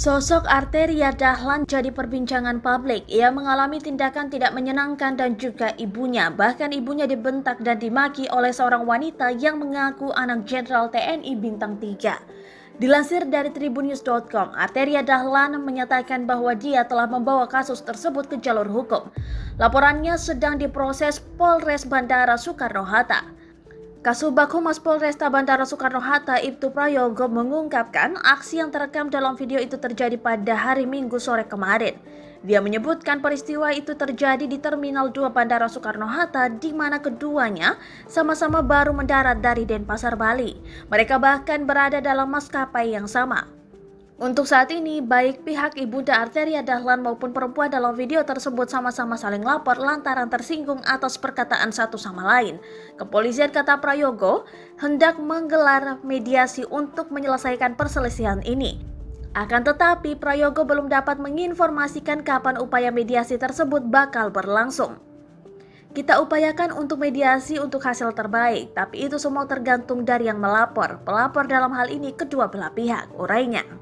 Sosok Arteria Dahlan jadi perbincangan publik. Ia mengalami tindakan tidak menyenangkan dan juga ibunya. Bahkan ibunya dibentak dan dimaki oleh seorang wanita yang mengaku anak Jenderal TNI Bintang 3. Dilansir dari tribunnews.com, Arteria Dahlan menyatakan bahwa dia telah membawa kasus tersebut ke jalur hukum. Laporannya sedang diproses Polres Bandara Soekarno-Hatta. Kasubag Humas Polresta Bandara Soekarno-Hatta Ibtu Prayogo mengungkapkan aksi yang terekam dalam video itu terjadi pada hari Minggu sore kemarin. Dia menyebutkan peristiwa itu terjadi di Terminal 2 Bandara Soekarno-Hatta di mana keduanya sama-sama baru mendarat dari Denpasar, Bali. Mereka bahkan berada dalam maskapai yang sama. Untuk saat ini, baik pihak Ibunda Arteria Dahlan maupun perempuan dalam video tersebut sama-sama saling lapor lantaran tersinggung atas perkataan satu sama lain. Kepolisian, kata Prayogo, hendak menggelar mediasi untuk menyelesaikan perselisihan ini. Akan tetapi, Prayogo belum dapat menginformasikan kapan upaya mediasi tersebut bakal berlangsung. Kita upayakan untuk mediasi untuk hasil terbaik, tapi itu semua tergantung dari yang melapor. Pelapor dalam hal ini kedua belah pihak, urainya.